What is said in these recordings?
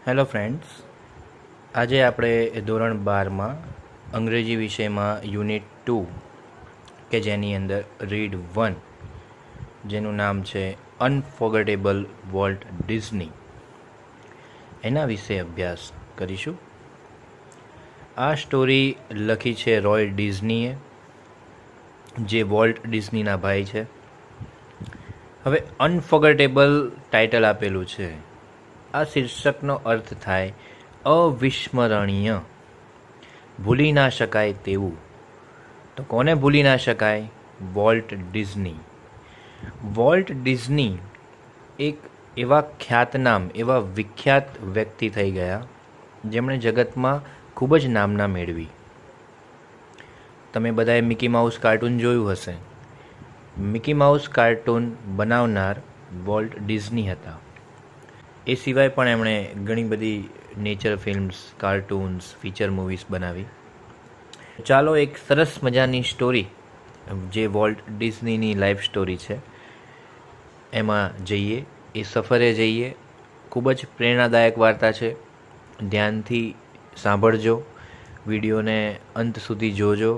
Hello friends, આજે આપણે ધોરણ 12માં અંગ્રેજી વિષયમાં યુનિટ 2 કે જેની અંદર રીડ 1 જેનું નામ છે અનફોર્ગેટેબલ વોલ્ટ ડિઝની એના વિશે અભ્યાસ કરીશું. આ સ્ટોરી લખી છે રોય ડિઝનીએ, જે વોલ્ટ ડિઝનીના ભાઈ છે. હવે અનફોર્ગેટેબલ ટાઇટલ આપેલું છે. આ શીર્ષકનો અર્થ થાય અવિસ્મરણીય, ભૂલી ના શકાય તેવું. તો કોને ભૂલી ના શકાય? Walt Disney. વોલ્ટ ડિઝની એક એવા ખ્યાતનામ, એવા વિખ્યાત વ્યક્તિ થઈ ગયા જેમણે જગતમાં ખૂબ જ નામના મેળવી. તમે બધાએ મિકી માઉસ કાર્ટૂન જોયું હશે. મિકી માઉસ કાર્ટૂન બનાવનાર વોલ્ટ ડિઝની હતા. એ સિવાય પણ એમણે ઘણી બધી nature films, cartoons, feature movies બનાવી. ચાલો એક સરસ મજાની સ્ટોરી, જે વોલ્ટ ડિઝનીની લાઈફ સ્ટોરી છે, એમાં જઈએ, એ સફરે જઈએ. ખૂબ જ પ્રેરણાદાયક વાર્તા છે. ધ્યાનથી સાંભળજો, વિડીયોને અંત સુધી જોજો.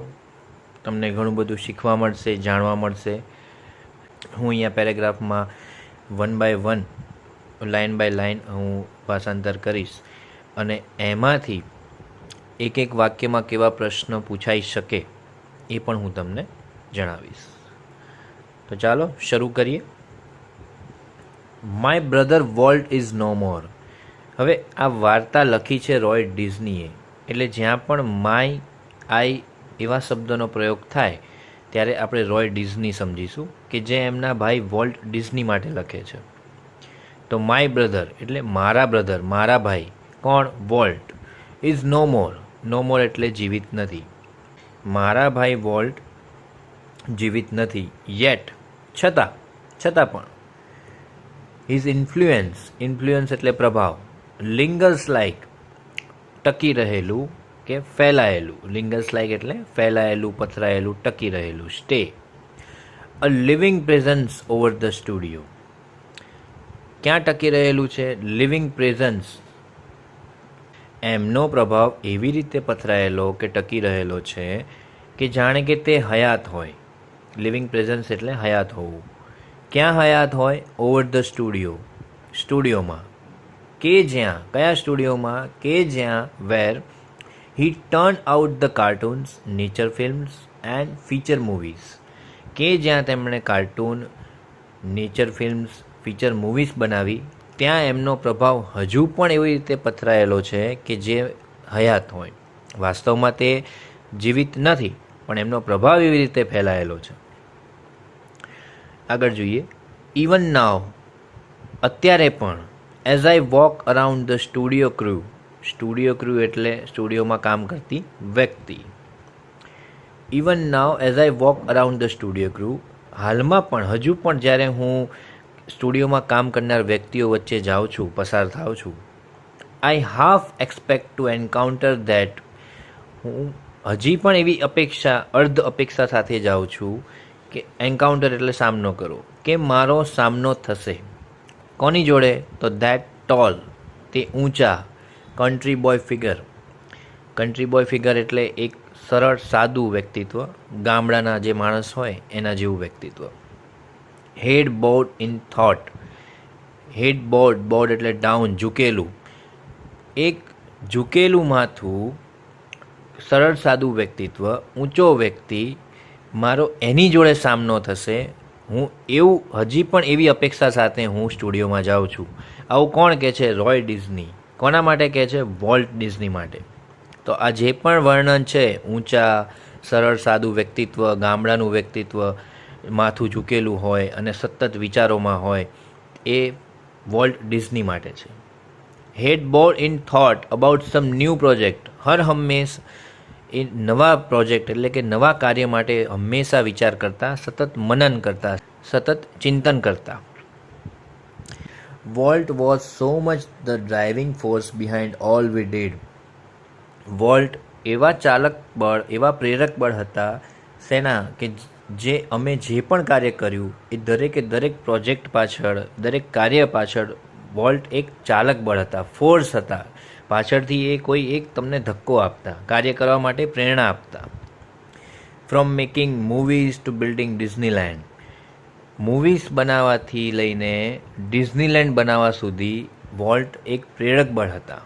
તમને ઘણું બધું શીખવા મળશે, જાણવા મળશે. હું અહીંયા પેરેગ્રાફમાં 1 બાય 1, લાઇન બાય લાઇન હું ભાષાંતર કરીશ અને એમાંથી એક એક વાક્યમાં કેવા પ્રશ્નો પૂછાઈ શકે એ પણ હું તમને જણાવીશ. તો ચાલો શરૂ કરીએ. My brother Walt is no more. હવે આ વાર્તા લખી છે રોય ડિઝનીએ, એટલે જ્યાં પણ માય, આઈ એવા શબ્દોનો પ્રયોગ થાય ત્યારે આપણે રોય ડિઝની સમજીશું કે જે એમના ભાઈ વોલ્ટ ડિઝની માટે લખે છે. તો માય બ્રધર એટલે મારા બ્રધર, મારા ભાઈ. કોણ? વોલ્ટ. ઇઝ નો મોર. નો મોર એટલે જીવિત નથી. મારા ભાઈ વોલ્ટ જીવિત નથી. યેટ છતાં પણ. His influence. ઇન્ફ્લુઅન્સ એટલે પ્રભાવ. લિંગર્સ લાઇક ટકી રહેલું કે ફેલાયેલું. લિંગર્સ લાઇક એટલે ફેલાયેલું, પથરાયેલું, ટકી રહેલું. Stay. A living presence over the studio. ક્યાં ટકી રહેલું છે? Living presence. એમનો પ્રભાવ એવી રીતે પથરાયેલો કે ટકી રહેલો છે કે જાણે કે તે હયાત હોય. લિવિંગ પ્રેઝન્સ એટલે હયાત હોવું. ક્યાં હયાત હોય? Over the studio. સ્ટુડિયોમાં. કે જ્યાં, કયા સ્ટુડિયોમાં? કે જ્યાં where he turn out the cartoons, nature films and feature movies. કે જ્યાં તેમણે cartoon, nature films, feature movies બનાવી, ત્યાં એમનો પ્રભાવ હજુ પણ એવી રીતે પથરાયેલો છે કે જે હયાત હોય. વાસ્તવમાં તે જીવિત નથી, પણ એમનો પ્રભાવ એવી રીતે ફેલાયેલો છે. આગળ જોઈએ. ઇવન નાવ. અત્યારે પણ. As I walk around the studio crew. Studio crew એટલે સ્ટુડિયોમાં કામ કરતી વ્યક્તિ. Even now as I walk around the studio crew. હાલમાં પણ, હજુ પણ જ્યારે હું સ્ટુડિયોમાં કામ કરનાર વ્યક્તિઓ વચ્ચે જાઉં છું, પસાર થાઉં છું, I half expect to encounter that. હું હજી પણ એવી અપેક્ષા, અર્ધ અપેક્ષા સાથે જાઉં છું કે એન્કાઉન્ટર એટલે સામનો કરો, કે મારો સામનો થશે. કોની જોડે? તો ધેટ ટોલ, તે ઊંચા, country boy figure. Country boy figure એટલે એક સરળ, સાદું વ્યક્તિત્વ, ગામડાના જે માણસ હોય એના જેવું વ્યક્તિત્વ. Head bowed in thought. Head bowed, bowed એટલે ડાઉન, ઝૂકેલું. એક ઝૂકેલું માથું, સરળ સાદું વ્યક્તિત્વ, ઊંચો વ્યક્તિ, મારો એની જોડે સામનો થશે. હું એવું, હજી પણ એવી અપેક્ષા સાથે હું સ્ટુડિયોમાં જાઉં છું. આવું કોણ કહે છે? રોય ડિઝની. કોના માટે કહે છે? વોલ્ટ ડિઝની માટે. તો આ જે પણ વર્ણન છે, ઊંચા, સરળ સાદું વ્યક્તિત્વ, ગામડાનું વ્યક્તિત્વ, માથું ઝૂકેલું હોય અને સતત વિચારોમાં હોય, એ વોલ્ટ ડિઝની માટે છે. Head bowed in thought about some new project. હર હંમેશ એ નવા પ્રોજેક્ટ એટલે કે નવા કાર્ય માટે હંમેશા વિચાર કરતા, સતત મનન કરતા, સતત ચિંતન કરતા. Volt was so much the driving force behind all we did. Volt એવા ચાલક બળ, એવા પ્રેરક બળ હતા. શેના? કે જે અમે જે પણ કાર્ય કર્યું એ દરેકે દરેક પ્રોજેક્ટ પાછળ, દરેક કાર્ય પાછળ વોલ્ટ એક ચાલક બળ હતા, ફોર્સ હતા, પાછળથી એ કોઈ એક તમને ધક્કો આપતા, કાર્ય કરવા માટે પ્રેરણા આપતા. From making movies to building Disneyland, movies બનાવવાથી લઈને ડિઝનીલેન્ડ બનાવવા સુધી વોલ્ટ એક પ્રેરક બળ હતા.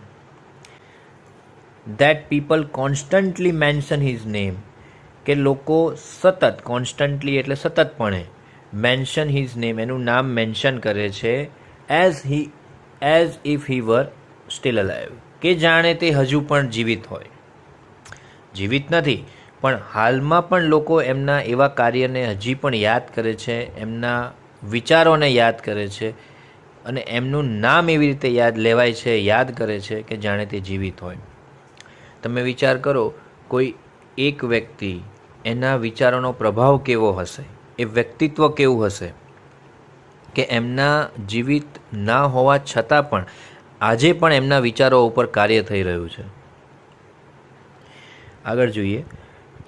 That people constantly mention his name, કે લોકો સતત, કોન્સ્ટન્ટલી એટલે સતતપણે, મેન્શન હિઝ નેમ, એનું નામ મેન્શન કરે છે, as if he were still alive, કે જાણે તે હજુ પણ જીવિત હોય. જીવિત નથી, પણ હાલમાં પણ લોકો એમના એવા કાર્યને હજી પણ યાદ કરે છે, એમના વિચારોને યાદ કરે છે, અને એમનું નામ એવી રીતે યાદ લેવાય છે, યાદ કરે છે કે જાણે તે જીવિત હોય. તમે વિચાર કરો, કોઈ એક વ્યક્તિ, એના વિચારોનો પ્રભાવ કેવો હશે, એ વ્યક્તિત્વ કેવું હશે, કે એમના જીવિત ના હોવા છતાં પણ આજે પણ એમના વિચારો ઉપર કાર્ય થઈ રહ્યું છે. આગળ જોઈએ.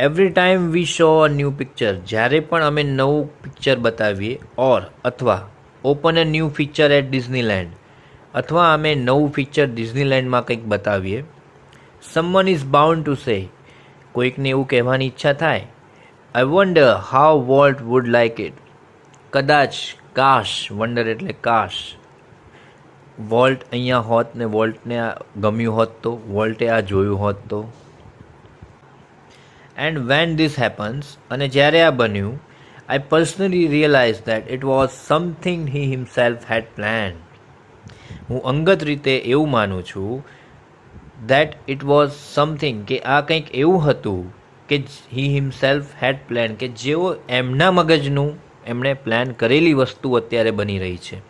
Every time we show a new picture, જ્યારે પણ અમે નવું પિક્ચર બતાવીએ, ઓર અથવા open a new feature at Disneyland, અથવા અમે નવું ફીચર ડિઝનીલેન્ડમાં કંઈક બતાવીએ. Someone is bound to say, કોઈકને એવું કહેવાની ઈચ્છા થાય, I wonder how Walt would like it, કદાચ, કાશ, વન્ડર એટલે કાશ, વોલ્ટ અહીંયા હોત ને વોલ્ટને આ ગમ્યું હોત તો, વોલ્ટે આ જોયું હોત તો. એન્ડ વેન ધીસ હેપન્સ, અને જ્યારે આ બન્યું, I personally realise that it was something he himself had plan, હું અંગત રીતે એવું માનું છું, દેટ ઇટ વોઝ સમથિંગ, કે આ કંઈક એવું હતું કે હી હિમસેલ્ફ હેડ પ્લાન, કે જેઓ એમના મગજનું એમણે પ્લાન કરેલી વસ્તુ અત્યારે બની રહી છે.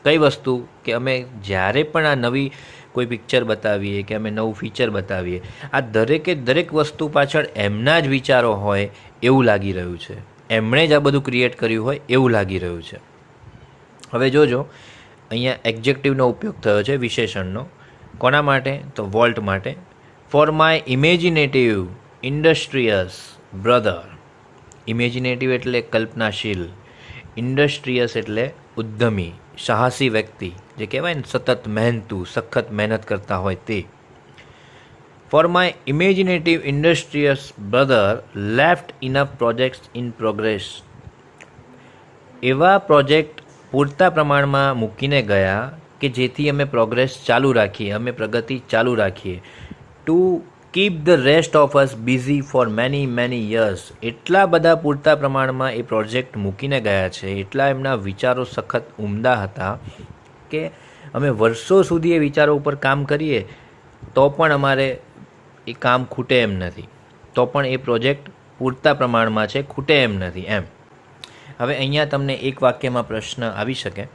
કઈ વસ્તુ? કે અમે જ્યારે પણ આ નવી કોઈ પિક્ચર બતાવીએ, કે અમે નવું ફીચર બતાવીએ, આ દરેકે દરેક વસ્તુ પાછળ એમના જ વિચારો હોય એવું લાગી રહ્યું છે, એમણે જ આ બધું ક્રિએટ કર્યું હોય એવું લાગી રહ્યું છે. હવે જોજો, અહીંયા એડજેક્ટિવનો ઉપયોગ થયો છે, વિશેષણનો. કોના માટે? તો વોલ્ટ માટે. For my imaginative ઇન્ડસ્ટ્રીયસ brother, imaginative એટલે કલ્પનાશીલ, ઇન્ડસ્ટ્રીયસ એટલે ઉદ્યમી, સાહસી વ્યક્તિ, જે કહેવાય ને સતત મહેનતું, સખત મહેનત કરતા હોય તે. For my imaginative ઇન્ડસ્ટ્રીયસ brother left enough projects in progress, એવા પ્રોજેક્ટ પૂરતા પ્રમાણમાં મૂકીને ગયા કે જેથી અમે પ્રોગ્રેસ ચાલુ રાખીએ, અમે પ્રગતિ ચાલુ રાખીએ. To keep the rest of us busy for many years, એટલા બધા પૂરતા પ્રમાણમાં એ પ્રોજેક્ટ મૂકીને ગયા છે, એટલા એમના વિચારો સખત ઉમદા હતા કે અમે વર્ષો સુધી એ વિચારો ઉપર કામ કરીએ તો પણ અમારે એ કામ ખૂટે એમ નથી, તો પણ એ પ્રોજેક્ટ પૂરતા પ્રમાણમાં છે, ખૂટે એમ નથી એમ. હવે અહીંયા તમને એક વાક્યમાં પ્રશ્ન આવી શકે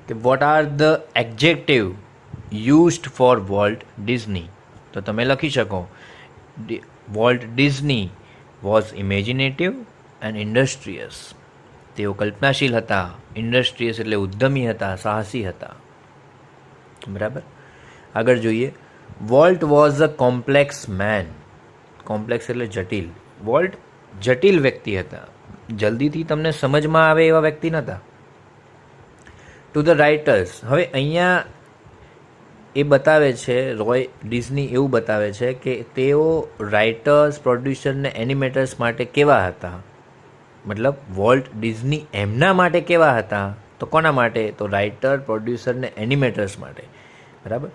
કે what are the adjective used four Walt Disney? તો તમે લખી શકો, Walt Disney was imaginative and ઇન્ડસ્ટ્રીયસ, તેઓ કલ્પનાશીલ હતા, ઇન્ડસ્ટ્રીયસ એટલે ઉદ્યમી હતા, સાહસી હતા. બરાબર. આગળ જોઈએ. Walt was a complex man, complex એટલે જટિલ, વોલ્ટ જટિલ વ્યક્તિ હતા, જલ્દીથી તમને સમજમાં આવે એવા વ્યક્તિ નહોતા. ટુ ધ રાઇટર્સ, હવે અહીંયા એ બતાવે છે, રોય ડિઝની એવું બતાવે છે કે તેઓ રાઇટર્સ, પ્રોડ્યુસર ને એનિમેટર્સ માટે કેવા હતા, મતલબ વોલ્ટ ડિઝની એમના માટે કેવા હતા, તો કોના માટે? તો રાઇટર, પ્રોડ્યુસર ને એનિમેટર્સ માટે. બરાબર.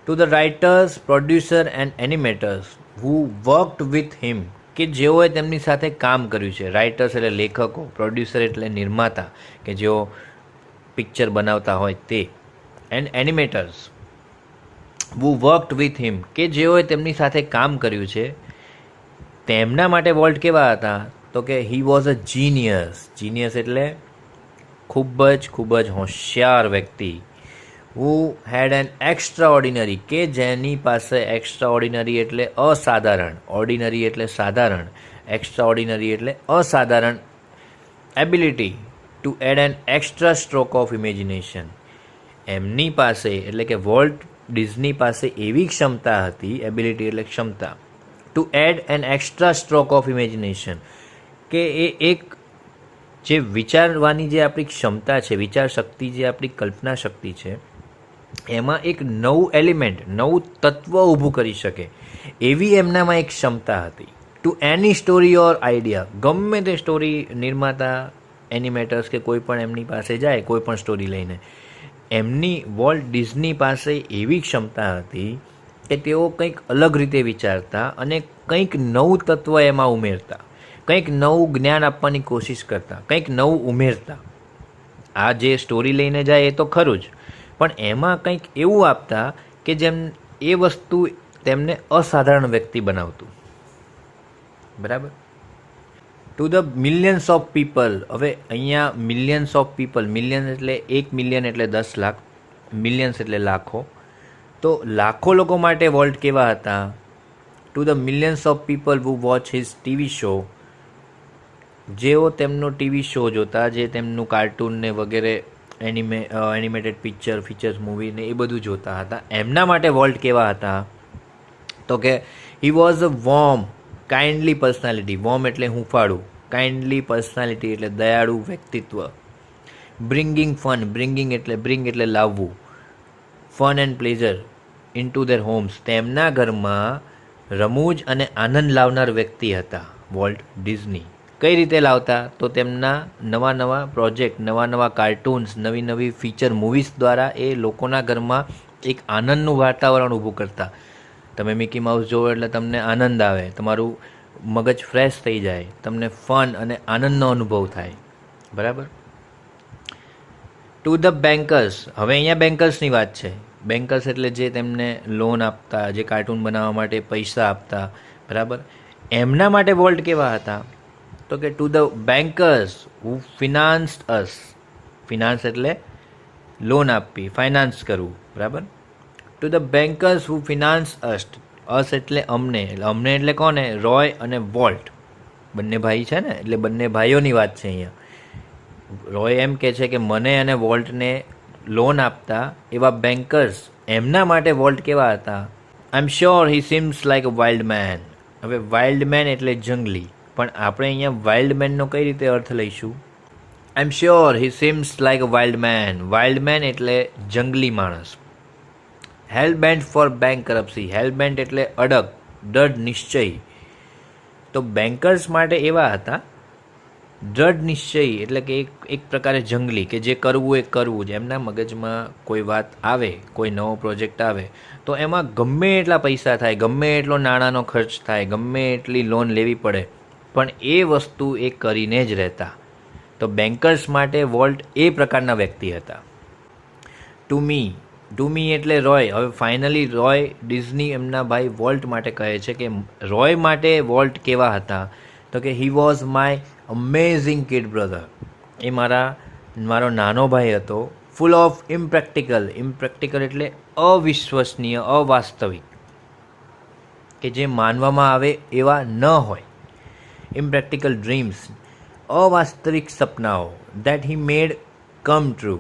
To the writers, producer and animators who worked with him, કે જેઓએ તેમની સાથે કામ કર્યું છે. રાઇટર્સ એટલે લેખકો, પ્રોડ્યુસર એટલે નિર્માતા, કે જેઓ પિક્ચર બનાવતા હોય તે, and animators who worked with him, કે જેઓએ તેમની સાથે કામ કર્યું છે, તેમના માટે વોલ્ટ કેવા હતા? તો કે he was a genius, genius એટલે ખૂબ જ હોશિયાર વ્યક્તિ. હુ હેડ એન એક્સ્ટ્રા ઓર્ડિનરી, કે જેની પાસે એક્સ્ટ્રા ઓર્ડિનરી એટલે અસાધારણ, ઓર્ડિનરી એટલે સાધારણ, એક્સ્ટ્રા ઓર્ડિનરી એટલે અસાધારણ ability to add an extra stroke of imagination. એમની પાસે એટલે કે વોલ્ટ ડિઝની પાસે એવી ક્ષમતા હતી, એબિલિટી એટલે ક્ષમતા, to add an extra stroke of imagination, કે એ એક જે વિચારવાની જે આપણી ક્ષમતા છે, વિચાર શક્તિ, જે આપણી કલ્પના શક્તિ છે, એમાં એક નવું એલિમેન્ટ, નવું તત્વ ઊભું કરી શકે એવી એમનામાં એક ક્ષમતા હતી. ટુ એની સ્ટોરી ઓર આઈડિયા, ગમે તે સ્ટોરી નિર્માતા, એનિમેટર્સ કે કોઈ પણ એમની પાસે જાય કોઈ પણ સ્ટોરી લઈને, એમની વોલ્ટ ડિઝની પાસે એવી ક્ષમતા હતી કે તેઓ કંઈક અલગ રીતે વિચારતા અને કંઈક નવું તત્વ એમાં ઉમેરતા, કંઈક નવું જ્ઞાન આપવાની કોશિશ કરતા, કંઈક નવું ઉમેરતા. આ જે સ્ટોરી લઈને જાય એ તો ખરું જ, પણ એમાં કંઈક એવું આપતા કે જેમ એ વસ્તુ તેમને અસાધારણ વ્યક્તિ બનાવતું. બરાબર. To the millions of people, હવે અહીંયા મિલિયન્સ ઓફ પીપલ, મિલિયન એટલે 1 મિલિયન એટલે 10 લાખ, મિલિયન્સ એટલે લાખો. તો લાખો લોકો માટે વોલ્ટ કેવા હતા? Two the millions of people who watch his TV show, જેઓ તેમનો ટીવી શો જોતા, જે તેમનું કાર્ટૂન ને વગેરે એનિમેટેડ પિક્ચર, ફીચર્સ મૂવી ને એ બધું જોતા હતા, એમના માટે વોલ્ટ કેવા હતા? તો કે he was a warm kindly personality. Warm એટલે હૂંફાળું, કાઇન્ડલી પર્સનાલિટી એટલે દયાળુ વ્યક્તિત્વ. બ્રિંગિંગ ફન, બ્રિંગિંગ એટલે બ્રિંગ એટલે લાવવું, fun and pleasure into their homes, તેમના ઘરમાં રમૂજ અને આનંદ લાવનાર વ્યક્તિ હતા વોલ્ટ ડિઝની. કઈ રીતે લાવતા? તો તેમના નવા નવા પ્રોજેક્ટ, નવા નવા કાર્ટૂન્સ, નવી નવી ફીચર મૂવીઝ દ્વારા એ લોકોના ઘરમાં એક આનંદનું વાતાવરણ ઊભું કરતા. તમે મિકી માઉસ જોવો એટલે તમને આનંદ આવે, તમારું મગજ ફ્રેશ થઈ જાય, તમને ફન અને આનંદનો અનુભવ થાય. બરાબર. ટુ ધ બેન્કર્સ, હવે અહીંયા બેન્કર્સની વાત છે. બેન્કર્સ એટલે જે તેમને લોન આપતા, જે કાર્ટૂન બનાવવા માટે પૈસા આપતા. બરાબર. એમના માટે વોલ્ટ કેવા હતા? તો કે to the bankers who financed us. Finance એટલે લોન આપવી, ફાઇનાન્સ કરવું. બરાબર. To the bankers who finance us એટલે અમને. એટલે અમને એટલે કોને? રોય અને વોલ્ટ, બંને ભાઈ છે ને, એટલે બંને ભાઈઓની વાત છે અહીંયા. રોય એમ કહે છે કે મને અને વોલ્ટને લોન આપતા એવા બેન્કર્સ, એમના માટે વોલ્ટ કેવા હતા? I am sure he seems like a wild man. હવે વાઇલ્ડ મેન એટલે જંગલી, પણ આપણે અહીંયા વાઇલ્ડ મેનનો કઈ રીતે અર્થ લઈશું? I am sure he seems like a wild man. Wild man એટલે જંગલી માણસ. Hell bent for bankruptcy, hell bent એટલે અડગ, દૃઢ નિશ્ચય. તો બેન્કર્સ માટે એવા હતા દૃઢ નિશ્ચય, એટલે કે એક પ્રકારે જંગલી, કે જે કરવું એ કરવું જ. એમના મગજમાં કોઈ વાત આવે, કોઈ નવો પ્રોજેક્ટ આવે તો એમાં ગમે એટલા પૈસા થાય, ગમે એટલો નાણાંનો ખર્ચ થાય, ગમે એટલી લોન લેવી પડે, પણ એ વસ્તુ એ કરીને જ રહેતા. તો બેન્કર્સ માટે વોલ્ટ એ પ્રકારના વ્યક્તિ હતા. ટુ મી એટલે રોય. હવે ફાઇનલી રોય ડિઝની એમના ભાઈ વોલ્ટ માટે કહે છે કે રોય માટે વોલ્ટ કેવા હતા? તો કે he was my amazing kid brother. એ મારો નાનો ભાઈ હતો. Full of impractical. ઇમ્પ્રેક્ટિકલ એટલે અવિશ્વસનીય, અવાસ્તવિક, કે જે માનવામાં આવે એવા ન હોય. ઇમ્પ્રેક્ટિકલ ડ્રીમ્સ, અવાસ્તવિક સપનાઓ. That he made come true,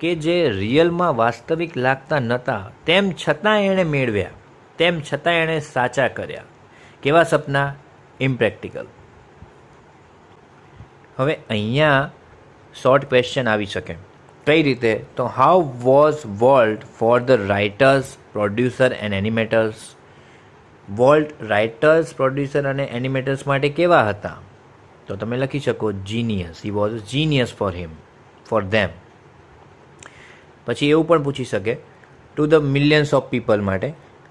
કે જે રિયલમાં વાસ્તવિક લાગતા નહોતા, તેમ છતાં એણે મેળવ્યા, તેમ છતાં એણે સાચા કર્યા. કેવા સપના? ઇમ્પ્રેક્ટિકલ. હવે અહીંયા શોર્ટ ક્વેશ્ચન આવી શકે. કઈ રીતે? તો how was Walt for the writers, producer and animators. Walt writers, producer અને એનિમેટર્સ માટે કેવા હતા? તો તમે લખી શકો genius. He was genius for him, for them. પછી એવું પણ પૂછી શકે to the millions of people માટે.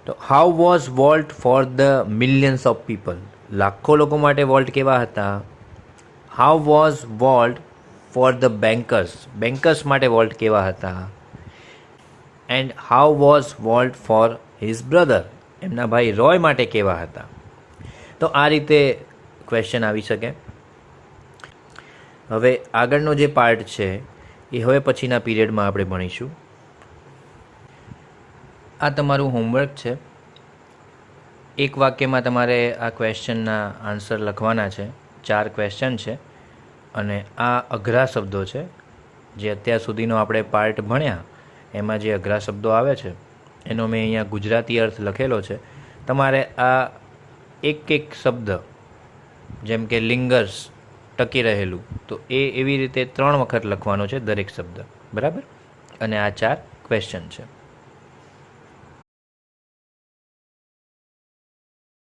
તો how was Walt for the millions of people. લાખો લોકો માટે વોલ્ટ કેવા હતા? How was Walt for the bankers. Bankers માટે વોલ્ટ કેવા હતા? And how was Walt for his brother. એમના ભાઈ રોય માટે કેવા હતા? તો આ રીતે ક્વેશ્ચન આવી શકે. હવે આગળનો જે પાર્ટ છે એ હવે પછીના પીરિયડમાં આપણે ભણીશું. આ તમારું હોમવર્ક છે. એક વાક્યમાં તમારે આ ક્વેશ્ચનના આન્સર લખવાના છે. 4 ક્વેશ્ચન છે અને આ અઘરા શબ્દો છે. જે અત્યાર સુધીનો આપણે પાર્ટ ભણ્યા એમાં જે અઘરા શબ્દો આવે છે એનો મેં અહીંયા ગુજરાતી અર્થ લખેલો છે. તમારે આ એક શબ્દ, જેમ કે લિંગર્સ, ટકી રહેલું, તો એવી રીતે 3 વખત લખવાનો છે દરેક શબ્દ. બરાબર. અને આ 4 ક્વેશ્ચન છે.